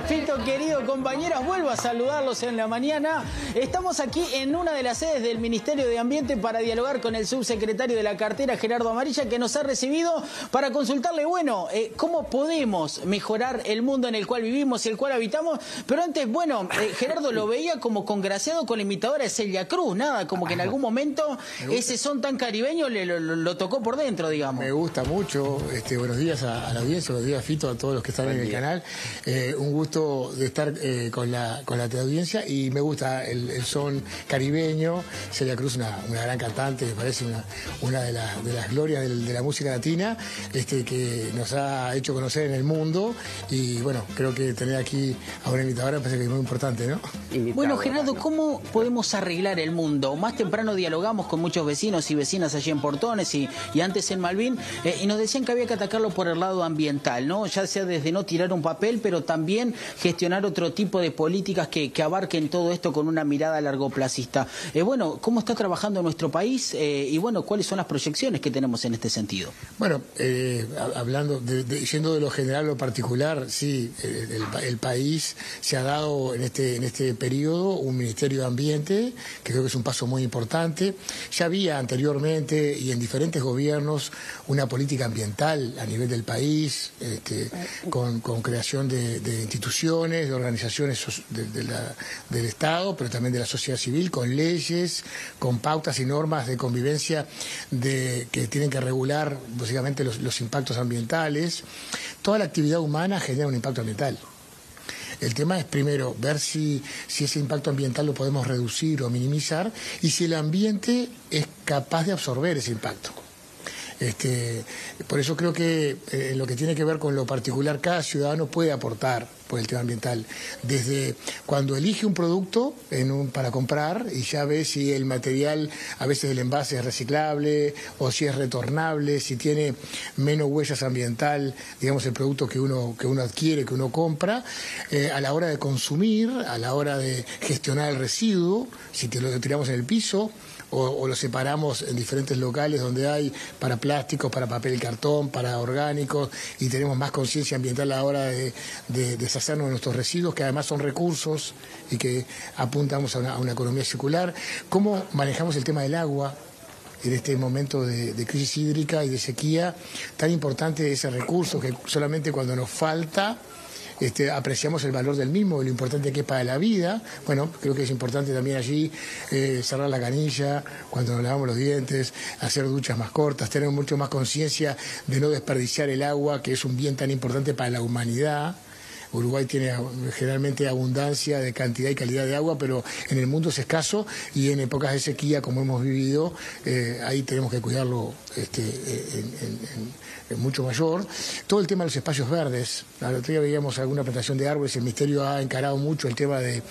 Fito, querido, compañeras, vuelvo a saludarlos en la mañana. Estamos aquí en una de las sedes del Ministerio de Ambiente para dialogar con el subsecretario de la cartera, Gerardo Amarilla, que nos ha recibido para consultarle, bueno, cómo podemos mejorar el mundo en el cual vivimos y el cual habitamos. Pero antes, bueno, Gerardo lo veía como congraciado con la imitadora de Celia Cruz, nada, como que en algún momento ese son tan caribeño lo tocó por dentro, digamos. Me gusta mucho. Buenos días a la audiencia, buenos días, Fito, a todos los que están en el canal. Un gusto de estar con la audiencia, y me gusta el son caribeño. Celia Cruz, una gran cantante, me parece una de las glorias de la música latina, que nos ha hecho conocer en el mundo. Y bueno, creo que tener aquí a una imitadora parece que es muy importante, ¿no? Bueno, Gerardo, ¿cómo podemos arreglar el mundo? Más temprano dialogamos con muchos vecinos y vecinas allí en Portones y antes en Malvin, y nos decían que había que atacarlo por el lado ambiental, ¿no? Ya sea desde no tirar un papel, pero también gestionar otro tipo de políticas que abarquen todo esto con una mirada largoplacista. Bueno, ¿cómo está trabajando nuestro país? Y bueno, ¿cuáles son las proyecciones que tenemos en este sentido? Bueno, hablando, yendo de lo general a lo particular, sí, el país se ha dado en este periodo un Ministerio de Ambiente, que creo que es un paso muy importante. Ya había anteriormente y en diferentes gobiernos una política ambiental a nivel del país, con creación de instituciones, de organizaciones del Estado, pero también de la sociedad civil, con leyes, con pautas y normas de convivencia que tienen que regular básicamente los impactos ambientales. Toda la actividad humana genera un impacto ambiental. El tema es primero ver si ese impacto ambiental lo podemos reducir o minimizar, y si el ambiente es capaz de absorber ese impacto. Por eso creo que en lo que tiene que ver con lo particular, cada ciudadano puede aportar por el tema ambiental, desde cuando elige un producto para comprar y ya ve si el material, a veces el envase es reciclable o si es retornable, si tiene menos huellas ambiental, digamos, el producto que uno adquiere, que uno compra, a la hora de consumir, a la hora de gestionar el residuo, si lo tiramos en el piso o lo separamos en diferentes locales donde hay para plásticos, para papel y cartón, para orgánicos, y tenemos más conciencia ambiental a la hora de deshacernos de nuestros residuos, que además son recursos y que apuntamos a una economía circular. ¿Cómo manejamos el tema del agua en este momento de crisis hídrica y de sequía? Tan importante ese recurso que solamente cuando nos falta apreciamos el valor del mismo, lo importante que es para la vida. Bueno, creo que es importante también allí cerrar la canilla cuando nos lavamos los dientes, hacer duchas más cortas, tener mucho más conciencia de no desperdiciar el agua, que es un bien tan importante para la humanidad. Uruguay tiene generalmente abundancia de cantidad y calidad de agua, pero en el mundo es escaso, y en épocas de sequía, como hemos vivido, ahí tenemos que cuidarlo mucho mayor. Todo el tema de los espacios verdes. Al otro día veíamos alguna plantación de árboles. El Ministerio ha encarado mucho el tema de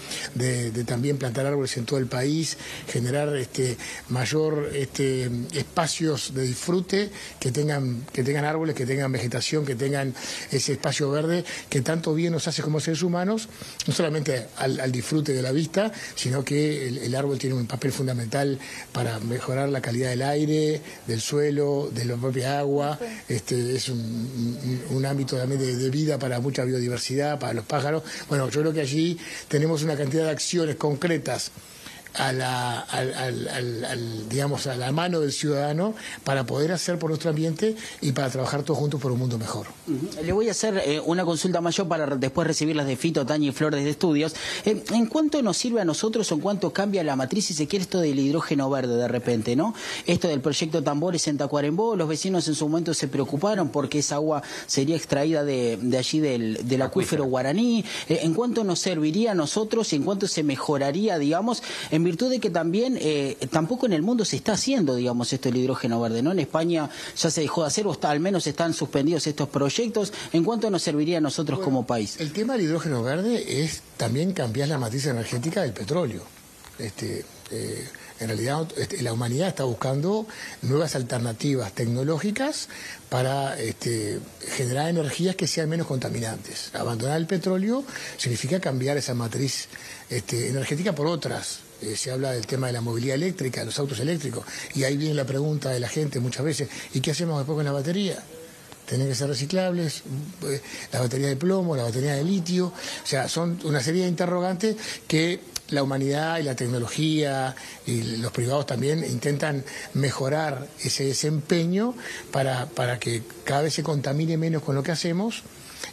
también plantar árboles en todo el país, generar mayor espacios de disfrute, que tengan árboles, que tengan vegetación, que tengan ese espacio verde que tanto bien nos hace como seres humanos, no solamente al disfrute de la vista, sino que el árbol tiene un papel fundamental para mejorar la calidad del aire, del suelo, de la propia agua. Es un ámbito también de vida para mucha biodiversidad, para los pájaros. Bueno, yo creo que allí tenemos una cantidad de acciones concretas digamos, a la mano del ciudadano para poder hacer por nuestro ambiente y para trabajar todos juntos por un mundo mejor. Le voy a hacer una consulta mayor para después recibir las de Fito, Tania y Flor desde Estudios. ¿En cuánto nos sirve a nosotros o en cuánto cambia la matriz, si se quiere, esto del hidrógeno verde de repente, ¿no? Esto del proyecto Tambores en Tacuarembó, los vecinos en su momento se preocuparon porque esa agua sería extraída de allí del acuífero guaraní. ¿En cuánto nos serviría a nosotros y en cuánto se mejoraría, digamos, en virtud de que también tampoco en el mundo se está haciendo, digamos, esto del hidrógeno verde, ¿no? En España ya se dejó de hacer, o al menos están suspendidos estos proyectos. ¿En cuánto nos serviría a nosotros como país? El tema del hidrógeno verde es también cambiar la matriz energética del petróleo. En realidad la humanidad está buscando nuevas alternativas tecnológicas para generar energías que sean menos contaminantes. Abandonar el petróleo significa cambiar esa matriz energética por otras. Se habla del tema de la movilidad eléctrica, de los autos eléctricos, y ahí viene la pregunta de la gente muchas veces: ¿y qué hacemos después con la batería? tienen que ser reciclables, la batería de plomo, la batería de litio, o sea, son una serie de interrogantes que la humanidad y la tecnología y los privados también intentan mejorar ese desempeño para que cada vez se contamine menos con lo que hacemos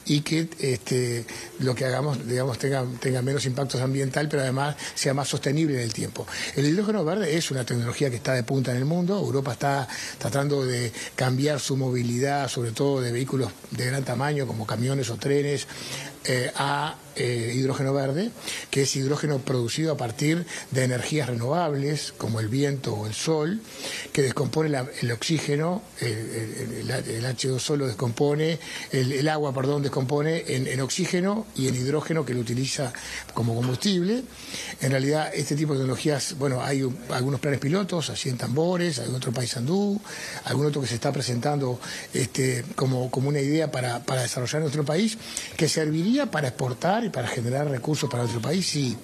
y que lo que hagamos, digamos, tenga menos impacto ambiental, pero además sea más sostenible en el tiempo. El hidrógeno verde es una tecnología que está de punta en el mundo. Europa está tratando de cambiar su movilidad, sobre todo de vehículos de gran tamaño, como camiones o trenes, a hidrógeno verde, que es hidrógeno producido a partir de energías renovables, como el viento o el sol, que descompone el oxígeno, el H2O lo descompone, el agua, perdón, descompone en oxígeno y en hidrógeno, que lo utiliza como combustible. En realidad, este tipo de tecnologías, bueno, hay algunos planes pilotos, así en Tambores, hay otro Paysandú, algún otro que se está presentando como una idea para desarrollar en nuestro país, que serviría para exportar y para generar recursos para nuestro país, sí,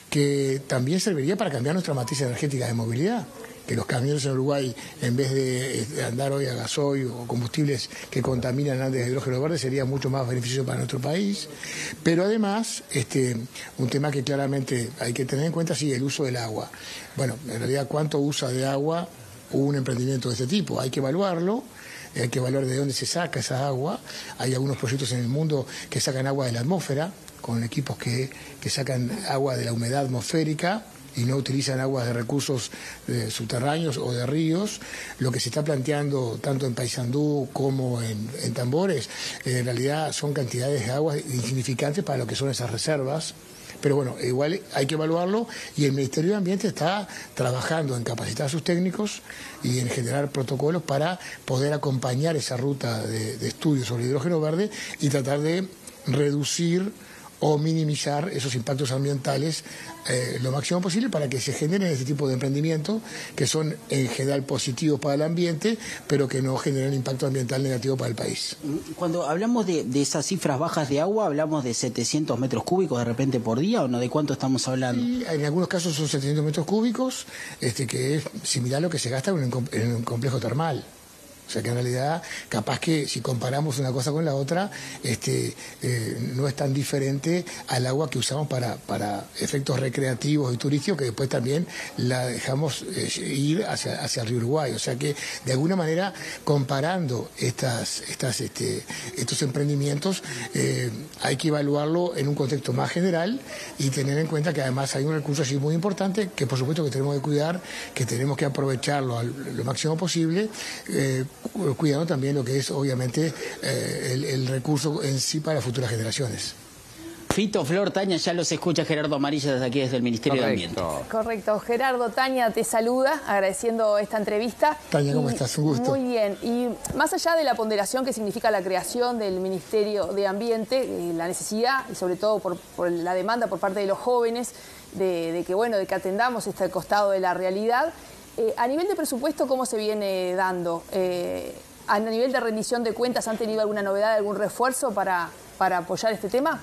que también serviría para cambiar nuestra matriz energética de movilidad, que los camiones en Uruguay, en vez de andar hoy a gasoil o combustibles que contaminan antes de hidrógeno verde, sería mucho más beneficioso para nuestro país. Pero además, un tema que claramente hay que tener en cuenta, sí, el uso del agua. Bueno, en realidad, ¿cuánto usa de agua un emprendimiento de este tipo? Hay que evaluarlo. Hay que evaluar de dónde se saca esa agua. Hay algunos proyectos en el mundo que sacan agua de la atmósfera, con equipos que sacan agua de la humedad atmosférica y no utilizan aguas de recursos subterráneos o de ríos. Lo que se está planteando tanto en Paysandú como en Tambores, en realidad son cantidades de agua insignificantes para lo que son esas reservas. Pero bueno, igual hay que evaluarlo y el Ministerio de Ambiente está trabajando en capacitar a sus técnicos y en generar protocolos para poder acompañar esa ruta de estudios sobre hidrógeno verde y tratar de reducir o minimizar esos impactos ambientales lo máximo posible para que se generen este tipo de emprendimientos que son en general positivos para el ambiente, pero que no generen impacto ambiental negativo para el país. Cuando hablamos de esas cifras bajas de agua, ¿hablamos de 700 metros cúbicos de repente por día o no? ¿De cuánto estamos hablando? Sí, en algunos casos son 700 metros cúbicos, que es similar a lo que se gasta en un complejo termal. O sea que en realidad, capaz que si comparamos una cosa con la otra, no es tan diferente al agua que usamos para efectos recreativos y turísticos, que después también la dejamos ir hacia el río Uruguay. O sea que, de alguna manera, comparando estos emprendimientos, hay que evaluarlo en un contexto más general y tener en cuenta que además hay un recurso así muy importante que, por supuesto, que tenemos que cuidar, que tenemos que aprovecharlo lo máximo posible, cuidando también lo que es obviamente el recurso en sí para futuras generaciones. Fito, Flor, Tania, ya los escucha Gerardo Amarilla desde aquí, desde el Ministerio de Ambiente. Correcto. Gerardo, Tania te saluda, agradeciendo esta entrevista. Tania, ¿cómo estás? Un gusto. Muy bien. Y más allá de la ponderación que significa la creación del Ministerio de Ambiente, la necesidad, y sobre todo por la demanda por parte de los jóvenes, de que atendamos este costado de la realidad, a nivel de presupuesto, ¿cómo se viene dando? A nivel de rendición de cuentas, ¿han tenido alguna novedad, algún refuerzo para apoyar este tema?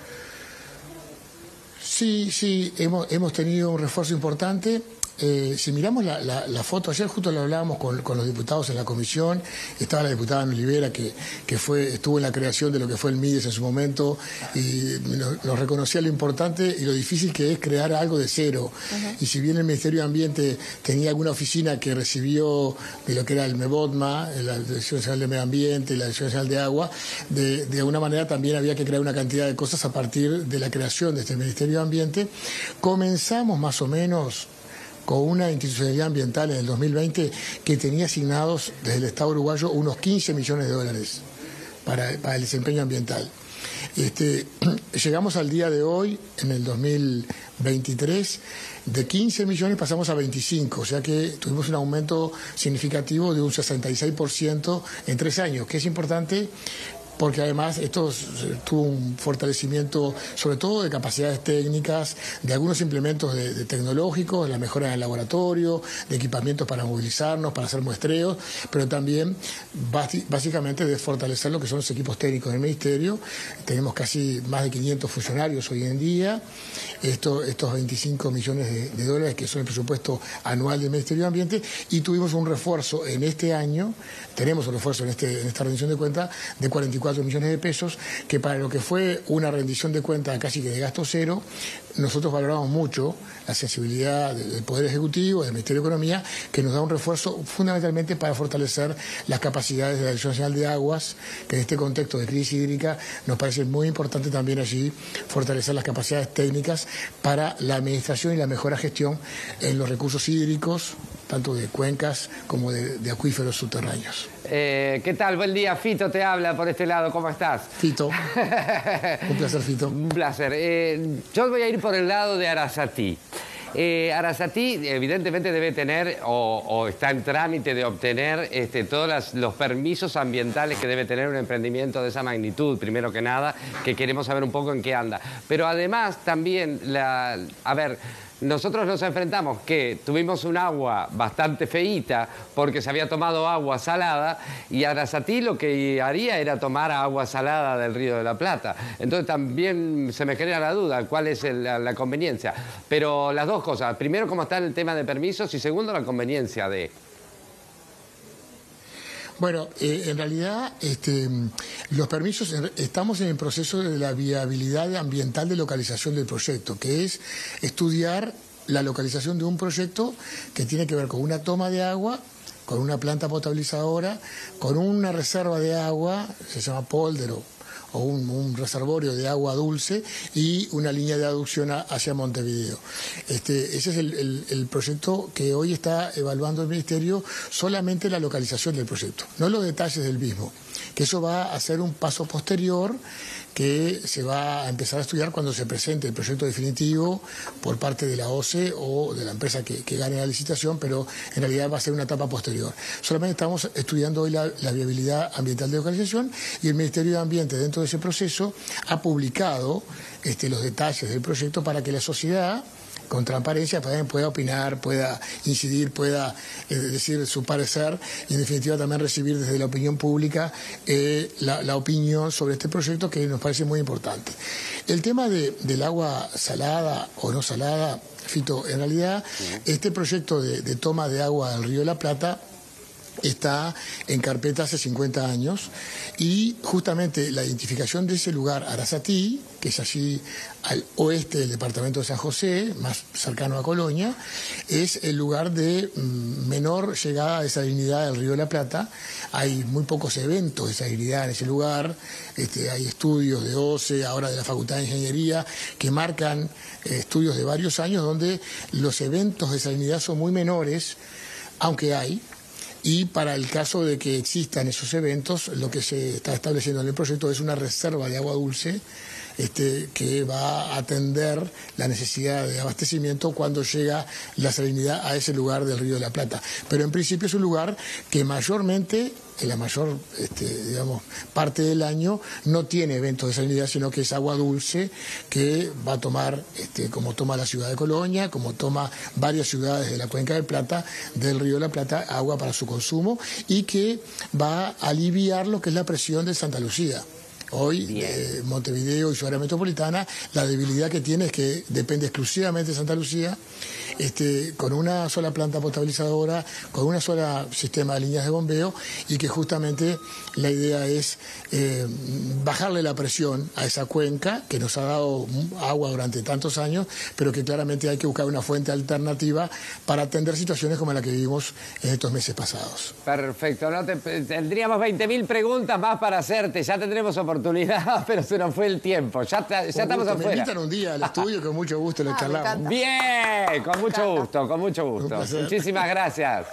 Sí, hemos tenido un refuerzo importante. Si miramos la foto, ayer justo lo hablábamos con los diputados en la comisión, estaba la diputada Ana Olivera que estuvo en la creación de lo que fue el MIDES en su momento y nos reconocía lo importante y lo difícil que es crear algo de cero. Y si bien el Ministerio de Ambiente tenía alguna oficina que recibió de lo que era el MEBODMA, la Dirección Nacional de Medio Ambiente y la Dirección Nacional de Agua, de alguna manera también había que crear una cantidad de cosas a partir de la creación de este Ministerio de Ambiente. Comenzamos más o menos con una institucionalidad ambiental en el 2020 que tenía asignados desde el Estado uruguayo unos 15 millones de dólares para el desempeño ambiental. Llegamos al día de hoy, en el 2023, de 15 millones pasamos a 25, o sea que tuvimos un aumento significativo de un 66% en 3 años, que es importante porque además esto tuvo un fortalecimiento sobre todo de capacidades técnicas, de algunos implementos de tecnológicos, la mejora en el laboratorio, de equipamientos para movilizarnos, para hacer muestreos, pero también básicamente de fortalecer lo que son los equipos técnicos del Ministerio. Tenemos casi más de 500 funcionarios hoy en día, estos 25 millones de dólares que son el presupuesto anual del Ministerio de Ambiente, y tuvimos un refuerzo en este año, tenemos un refuerzo en esta rendición de cuentas de 44 millones de pesos, que para lo que fue una rendición de cuentas casi que de gasto cero, nosotros valoramos mucho la sensibilidad del Poder Ejecutivo, del Ministerio de Economía, que nos da un refuerzo fundamentalmente para fortalecer las capacidades de la Dirección Nacional de Aguas, que en este contexto de crisis hídrica nos parece muy importante también allí fortalecer las capacidades técnicas para la administración y la mejor gestión en los recursos hídricos, tanto de cuencas como de acuíferos subterráneos. ¿Qué tal? Buen día, Fito te habla por este lado, ¿cómo estás? Fito, un placer, Fito. Un placer. Yo voy a ir por el lado de Arasatí. Arasatí evidentemente debe tener o está en trámite de obtener todos los permisos ambientales que debe tener un emprendimiento de esa magnitud, primero que nada, que queremos saber un poco en qué anda. Pero además también, nosotros nos enfrentamos que tuvimos un agua bastante feíta porque se había tomado agua salada, y Arasatí lo que haría era tomar agua salada del Río de la Plata. Entonces también se me genera la duda, ¿cuál es la conveniencia? Pero las dos cosas, primero cómo está el tema de permisos y segundo la conveniencia de... Bueno, en realidad los permisos, estamos en el proceso de la viabilidad ambiental de localización del proyecto, que es estudiar la localización de un proyecto que tiene que ver con una toma de agua, con una planta potabilizadora, con una reserva de agua, se llama póldero, o un reservorio de agua dulce, y una línea de aducción hacia Montevideo. Ese es el proyecto que hoy está evaluando el Ministerio, solamente la localización del proyecto, no los detalles del mismo, que eso va a ser un paso posterior que se va a empezar a estudiar cuando se presente el proyecto definitivo por parte de la OCE o de la empresa que gane la licitación, pero en realidad va a ser una etapa posterior. Solamente estamos estudiando hoy la viabilidad ambiental de localización, y el Ministerio de Ambiente dentro de ese proceso ha publicado los detalles del proyecto para que la sociedad, con transparencia, también pueda opinar, pueda incidir, pueda decir su parecer, y en definitiva también recibir desde la opinión pública la opinión sobre este proyecto, que nos parece muy importante. El tema del agua salada o no salada, Fito, en realidad este proyecto de toma de agua del Río de la Plata está en carpeta hace 50 años, y justamente la identificación de ese lugar, Arasatí, que es allí al oeste del departamento de San José, más cercano a Colonia, es el lugar de menor llegada de salinidad del Río de la Plata. Hay muy pocos eventos de salinidad en ese lugar, hay estudios de OCE, ahora de la Facultad de Ingeniería, que marcan estudios de varios años donde los eventos de salinidad son muy menores, aunque hay. Y para el caso de que existan esos eventos, lo que se está estableciendo en el proyecto es una reserva de agua dulce que va a atender la necesidad de abastecimiento cuando llega la salinidad a ese lugar del Río de la Plata. Pero en principio es un lugar que mayormente, en la mayor parte del año, no tiene eventos de salinidad, sino que es agua dulce que va a tomar, como toma la ciudad de Colonia, como toma varias ciudades de la Cuenca del Plata, del Río de la Plata, agua para su consumo, y que va a aliviar lo que es la presión de Santa Lucía. Hoy, Montevideo y su área metropolitana, la debilidad que tiene es que depende exclusivamente de Santa Lucía, con una sola planta potabilizadora, con una sola sistema de líneas de bombeo, y que justamente la idea es bajarle la presión a esa cuenca que nos ha dado agua durante tantos años, pero que claramente hay que buscar una fuente alternativa para atender situaciones como la que vivimos en estos meses pasados. Perfecto, tendríamos 20.000 preguntas más para hacerte, ya tendremos oportunidad, pero se nos fue el tiempo, ya estamos afuera. Me invitan un día al estudio, con mucho gusto les charlamos. Bien, con mucho gusto, con mucho gusto. Muchísimas gracias.